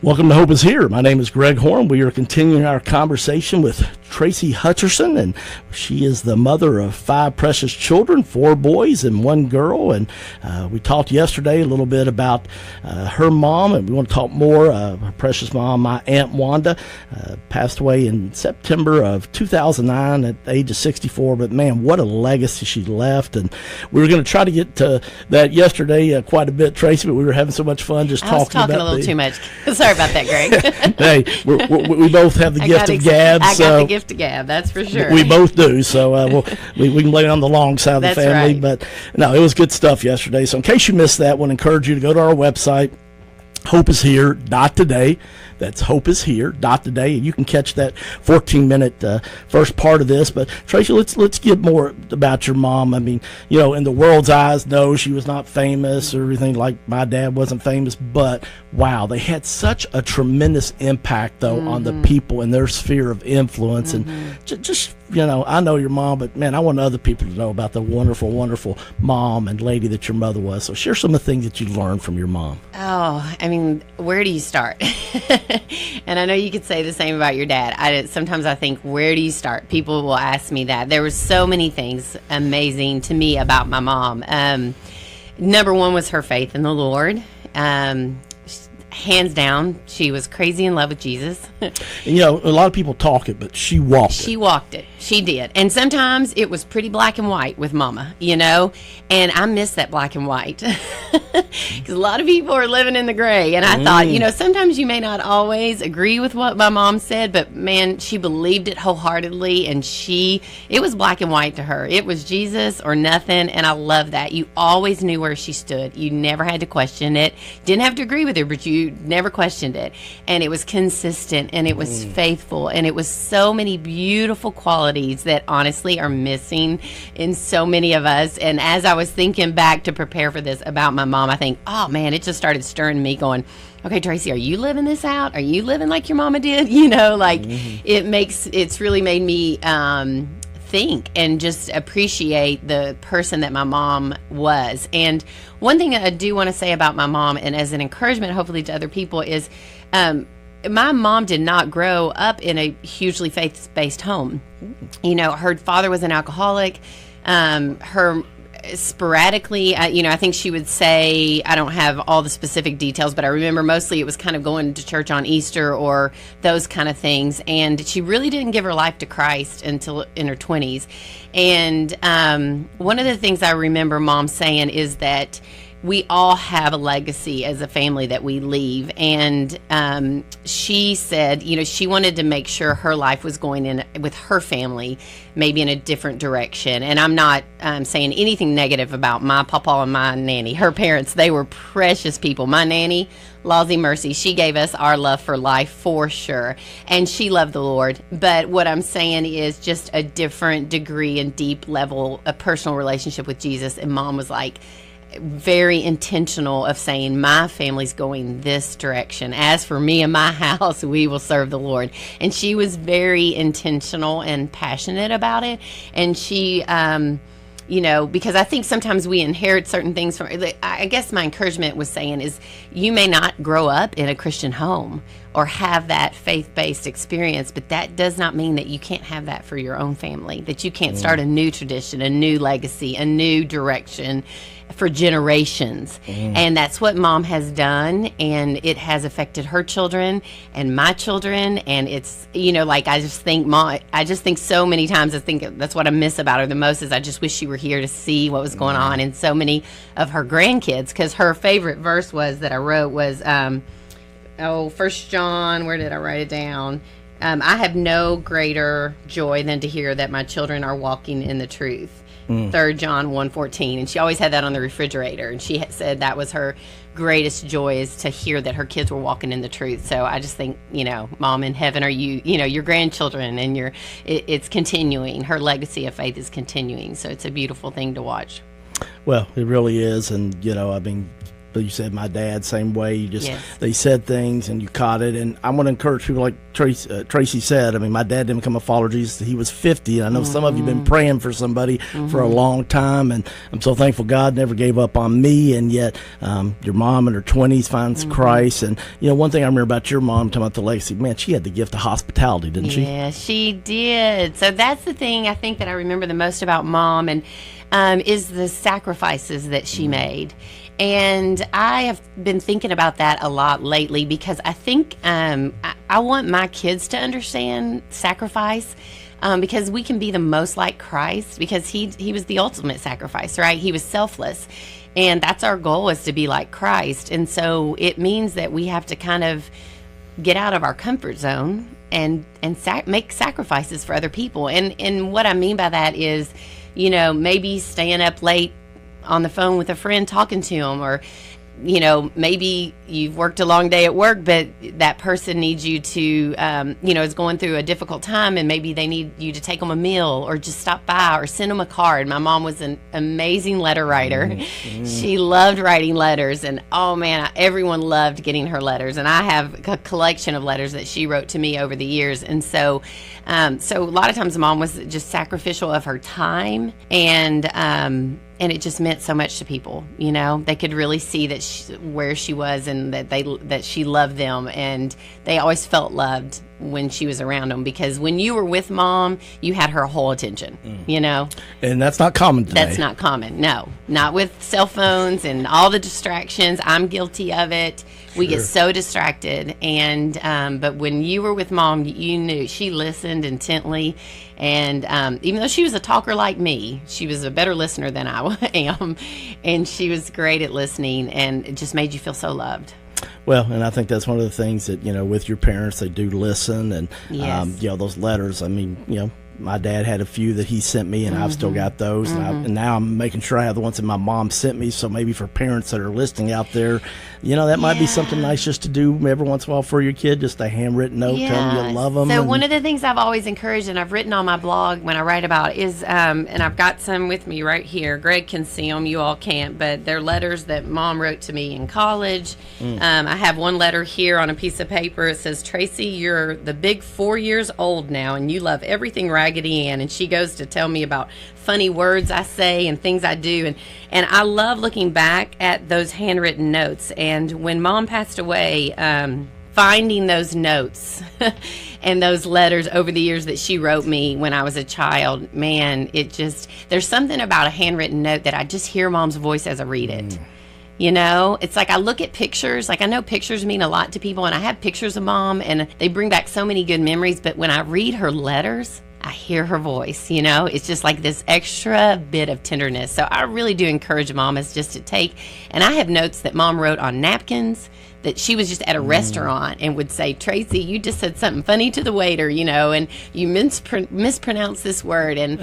Welcome to Hope is Here. My name is Greg Horn. We are continuing our conversation with Traci Hutcherson, and she is the mother of 5 precious children, 4 boys and 1 girl. And we talked yesterday a little bit about her mom, and we want to talk more. Her precious mom, my Aunt Wanda, passed away in September of 2009 at the age of 64. But man, what a legacy she left. And we were going to try to get to that yesterday quite a bit, Traci, but we were having so much fun just talking about a little too much. Sorry about that, Greg. Hey, we both have the gift of gab. I got the gift of gab, that's for sure. We both do, so we can blame it on the long side of the family. Right. But no, it was good stuff yesterday. So in case you missed that, I want to encourage you to go to our website, hopeishere.today. That's hopeishere.today, and you can catch that 14-minute first part of this. But Traci, let's get more about your mom. I mean, you know, in the world's eyes, no, she was not famous or anything like my dad wasn't famous. But wow, they had such a tremendous impact though on the people in their sphere of influence. And just you know, I know your mom, but man, I want other people to know about the wonderful, wonderful mom and lady that your mother was. So share some of the things that you learned from your mom. Oh, I mean, where do you start? And I know you could say the same about your dad. Sometimes I think, where do you start? People will ask me that. There were so many things amazing to me about my mom. Number one was her faith in the Lord. Hands down, she was crazy in love with Jesus. And, you know, a lot of people talk it, but she walked it. She walked it. She did. And sometimes it was pretty black and white with Mama, you know, and I miss that black and white because a lot of people are living in the gray. And I thought, you know, sometimes you may not always agree with what my mom said, but man, she believed it wholeheartedly, and it was black and white to her. It was Jesus or nothing, and I love that. You always knew where she stood. You never had to question it. Didn't have to agree with her, but you never questioned it. And it was consistent, and it was faithful, and it was so many beautiful qualities that honestly are missing in so many of us. And as I was thinking back to prepare for this about my mom, I think, oh man, it just started stirring me going, okay, Traci, are you living this out? Are you living like your mama did? You know, like it's really made me think and just appreciate the person that my mom was. And one thing that I do want to say about my mom, and as an encouragement hopefully to other people, is my mom did not grow up in a hugely faith-based home. You know, her father was an alcoholic. Her sporadically, you know, I think she would say, I don't have all the specific details, but I remember mostly it was kind of going to church on Easter or those kind of things. And she really didn't give her life to Christ until in her 20s. And one of the things I remember Mom saying is that we all have a legacy as a family that we leave. And she said, you know, she wanted to make sure her life was going in with her family, maybe in a different direction. And I'm not saying anything negative about my papa and my nanny. Her parents, they were precious people. My nanny, Lawsy Mercy, she gave us our love for life for sure. And she loved the Lord. But what I'm saying is just a different degree and deep level of personal relationship with Jesus. And Mom was like, very intentional of saying, my family's going this direction. As for me and my house, we will serve the Lord. And she was very intentional and passionate about it. And she, you know, because I think sometimes we inherit certain things from, I guess my encouragement was saying is, you may not grow up in a Christian home or have that faith-based experience, but that does not mean that you can't have that for your own family, that you can't start a new tradition, a new legacy, a new direction for generations. And that's what Mom has done, and it has affected her children and my children. And it's, you know, like, I just think so many times, I think that's what I miss about her the most, is I just wish she were here to see what was going on in so many of her grandkids. Because her favorite verse that I wrote was 1 John, where did I write it down? I have no greater joy than to hear that my children are walking in the truth. 3 John 1:14, and she always had that on the refrigerator, and she said that was her greatest joy, is to hear that her kids were walking in the truth. So I just think, you know, Mom in heaven, are you know, your grandchildren, and it's continuing. Her legacy of faith is continuing, so it's a beautiful thing to watch. Well, it really is. And you know, I mean, you said my dad, same way. You just, Yes. they said things and you caught it. And I want to encourage people like Tracy said. I mean, my dad didn't become a follower of Jesus. He was 50. And I know some of you have been praying for somebody for a long time. And I'm so thankful God never gave up on me. And yet your mom in her 20s finds Christ. And, you know, one thing I remember about your mom, talking about the legacy, man, she had the gift of hospitality, didn't she? Yeah, she did. So that's the thing I think that I remember the most about Mom, and is the sacrifices that she made. And I have been thinking about that a lot lately, because I think I want my kids to understand sacrifice, because we can be the most like Christ, because he was the ultimate sacrifice, right? He was selfless. And that's our goal, is to be like Christ. And so it means that we have to kind of get out of our comfort zone and make sacrifices for other people. And what I mean by that is, you know, maybe staying up late on the phone with a friend talking to them, or, you know, maybe you've worked a long day at work, but that person needs you to, you know, is going through a difficult time, and maybe they need you to take them a meal, or just stop by, or send them a card. My mom was an amazing letter writer. She loved writing letters, and oh man, everyone loved getting her letters. And I have a collection of letters that she wrote to me over the years. And so a lot of times Mom was just sacrificial of her time, and it just meant so much to people. You know, they could really see that where she was, and that she loved them, and they always felt loved when she was around them, because when you were with Mom, you had her whole attention. You know, And that's not common today. that's not common. No, not with cell phones and all the distractions. I'm guilty of it. We get so distracted, and but when you were with Mom, you knew she listened intently. And even though she was a talker like me, she was a better listener than I am, and she was great at listening, and it just made you feel so loved. Well, and I think that's one of the things that, you know, with your parents, they do listen. And, Yes. you know, those letters, I mean, you know, my dad had a few that he sent me, and I've still got those. And now I'm making sure I have the ones that my mom sent me. So maybe for parents that are listening out there, you know, that might be something nice just to do every once in a while for your kid, just a handwritten note, tell them you love them. So one of the things I've always encouraged, and I've written on my blog when I write about, is, and I've got some with me right here. Greg can see them, you all can't, but they're letters that Mom wrote to me in college. I have one letter here on a piece of paper. It says, "Tracy, you're the big 4 years old now, and you love everything Raggedy Ann." And she goes to tell me about funny words I say and things I do. And I love looking back at those handwritten notes. And when Mom passed away, finding those notes and those letters over the years that she wrote me when I was a child, man, there's something about a handwritten note that I just hear Mom's voice as I read it. You know, it's like I look at pictures, like I know pictures mean a lot to people, and I have pictures of Mom, and they bring back so many good memories. But when I read her letters, I hear her voice, you know, it's just like this extra bit of tenderness. So I really do encourage mamas just to take, and I have notes that Mom wrote on napkins that she was just at a restaurant and would say, "Tracy, you just said something funny to the waiter, you know, and you mispronounced this word." And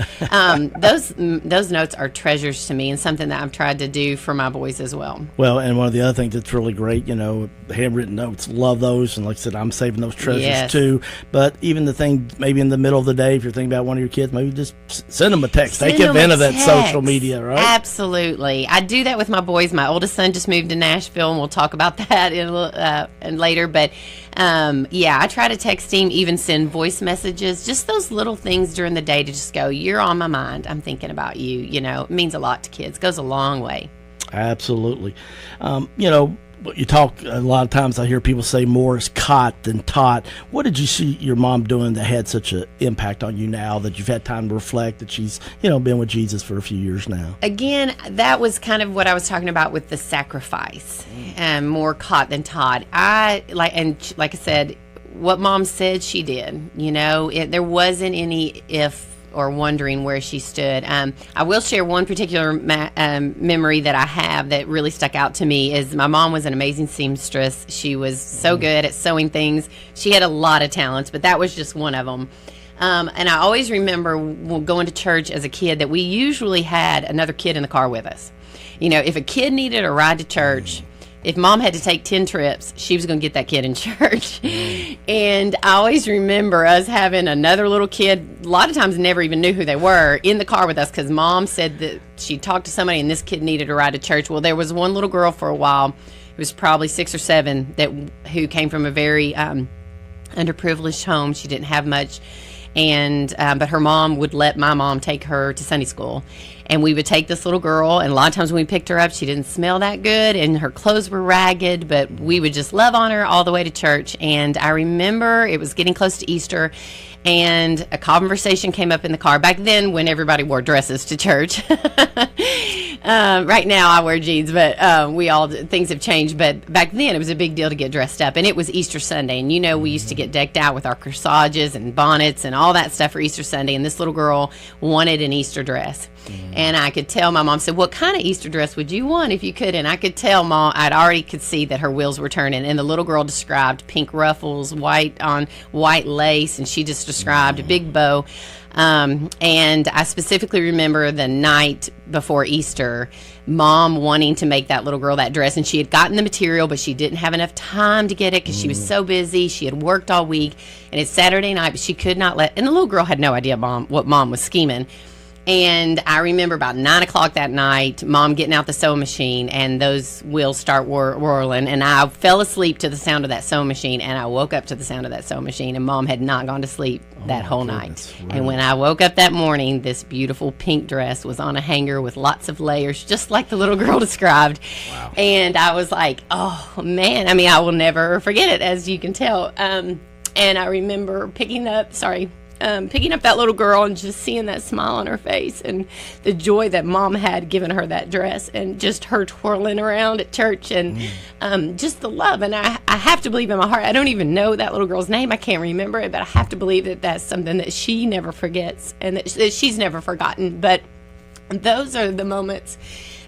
those notes are treasures to me, and something that I've tried to do for my boys as well. Well, and one of the other things that's really great, you know, handwritten notes, love those. And like I said, I'm saving those treasures too. But even the thing, maybe in the middle of the day, if you're thinking about one of your kids, maybe just send them a text. Take advantage of that social media, right? Absolutely. I do that with my boys. My oldest son just moved to Nashville, and we'll talk about that and later. But I try to text him, even send voice messages, just those little things during the day to just go, "You're on my mind. I'm thinking about you." You know, it means a lot to kids. Goes a long way. Absolutely. You know, you talk a lot of times, I hear people say more is caught than taught. What did you see your mom doing that had such an impact on you now that you've had time to reflect, that she's, you know, been with Jesus for a few years now? Again, that was kind of what I was talking about with the sacrifice, and more caught than taught. Like I said, what Mom said, she did. You know, there wasn't any if or wondering where she stood. I will share one particular memory that I have that really stuck out to me. Is my mom was an amazing seamstress. She was so good at sewing things. She had a lot of talents, but that was just one of them. And I always remember going to church as a kid that we usually had another kid in the car with us. You know, if a kid needed a ride to church, if mom had to take 10 trips, she was going to get that kid in church. And I always remember us having another little kid, a lot of times never even knew who they were, in the car with us because mom said that she talked to somebody and this kid needed a ride to church. Well, there was one little girl for a while, who was probably 6 or 7, who came from a very underprivileged home. She didn't have much. And but her mom would let my mom take her to Sunday school, and we would take this little girl, and a lot of times when we picked her up, she didn't smell that good and her clothes were ragged, but we would just love on her all the way to church. And I remember it was getting close to Easter, and a conversation came up in the car. Back then, when everybody wore dresses to church. Right now I wear jeans, but things have changed. But back then it was a big deal to get dressed up, and it was Easter Sunday. And we used to get decked out with our corsages and bonnets and all that stuff for Easter Sunday. And this little girl wanted an Easter dress. And I could tell, my mom said, what kind of Easter dress would you want if you could? And I could tell mom, I'd already could see that her wheels were turning. And the little girl described pink ruffles, white lace, and she just described a big bow. And I specifically remember the night before Easter, mom wanting to make that little girl that dress, and she had gotten the material, but she didn't have enough time to get it because she was so busy. She had worked all week, and it's Saturday night, but she could not and the little girl had no idea what mom was scheming. And I remember about 9 o'clock that night, mom getting out the sewing machine, and those wheels start whirling, and I fell asleep to the sound of that sewing machine, and I woke up to the sound of that sewing machine, and mom had not gone to sleep that whole night. Really? And when I woke up that morning, this beautiful pink dress was on a hanger with lots of layers, just like the little girl described. Wow. And I was like, oh man, I mean, I will never forget it, as you can tell. And I remember picking up that little girl and just seeing that smile on her face and the joy that mom had given her that dress, and just her twirling around at church, and just the love. And I have to believe in my heart, I don't even know that little girl's name, I can't remember it, but I have to believe that that's something that she never forgets and that she's never forgotten. But those are the moments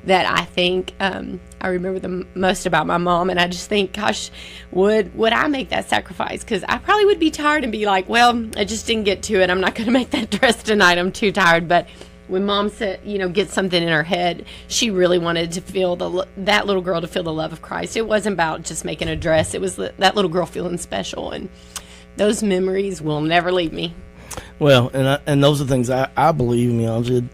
that I think I remember the most about my mom. And I just think, gosh, would I make that sacrifice? Because I probably would be tired and be like, well, I just didn't get to it, I'm not going to make that dress tonight, I'm too tired. But when mom said, get something in her head, she really wanted to feel that little girl to feel the love of Christ. It wasn't about just making a dress, it was that little girl feeling special. And those memories will never leave me. Well, and those are things I believe.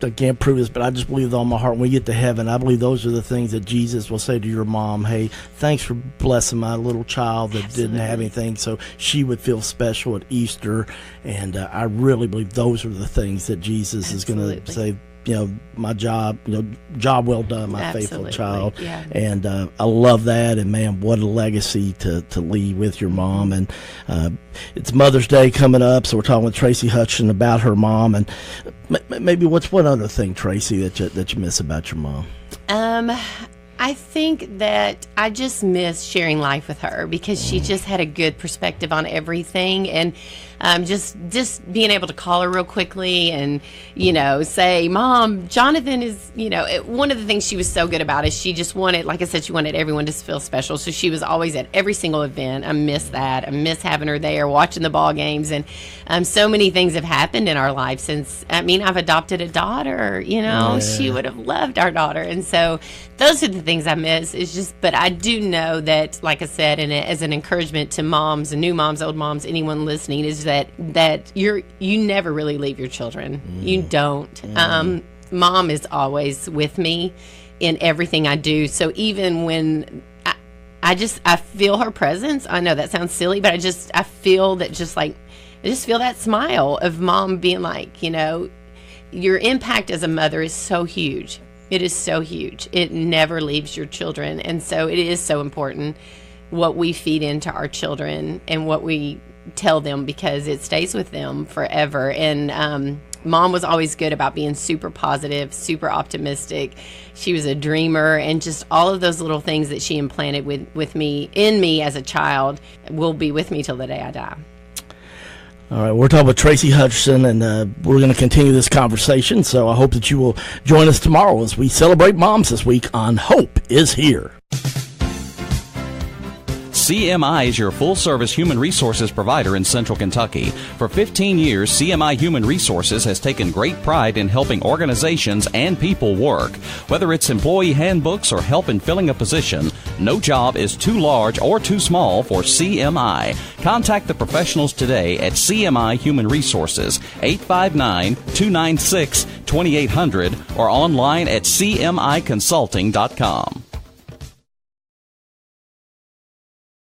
I can't prove this, but I just believe with all my heart. When we get to heaven, I believe those are the things that Jesus will say to your mom. Hey, thanks for blessing my little child that didn't have anything, so she would feel special at Easter. And I really believe those are the things that Jesus is going to say. My job, job well done, my faithful child. Yeah. And I love that. And man, what a legacy to leave with your mom. And it's Mother's Day coming up, so we're talking with Traci Hutchinson about her mom. And maybe what's one other thing, Traci, that you miss about your mom? I think that I just miss sharing life with her, because she just had a good perspective on everything. And just being able to call her real quickly and, say, Mom, Jonathan is, one of the things she was so good about is she just wanted, like I said, she wanted everyone to feel special. So she was always at every single event. I miss that. I miss having her there, watching the ball games. And so many things have happened in our life since, I've adopted a daughter, She would have loved our daughter. And so those are the things I miss. But I do know that, like I said, and as an encouragement to moms and new moms, old moms, anyone listening, is that you never really leave your children. You don't. Mom is always with me in everything I do. So even when I feel her presence. I know that sounds silly, but I feel that I just feel that smile of mom being like, your impact as a mother is so huge. It is so huge. It never leaves your children. And so it is so important what we feed into our children and what we tell them, because it stays with them forever. And mom was always good about being super positive, super optimistic. She was a dreamer, and just all of those little things that she implanted in me as a child will be with me till the day I die. All right, we're talking with Traci Hutchinson, and we're going to continue this conversation. So I hope that you will join us tomorrow as we celebrate moms this week on Hope is Here. CMI is your full-service human resources provider in Central Kentucky. For 15 years, CMI Human Resources has taken great pride in helping organizations and people work. Whether it's employee handbooks or help in filling a position, no job is too large or too small for CMI. Contact the professionals today at CMI Human Resources, 859-296-2800, or online at cmiconsulting.com.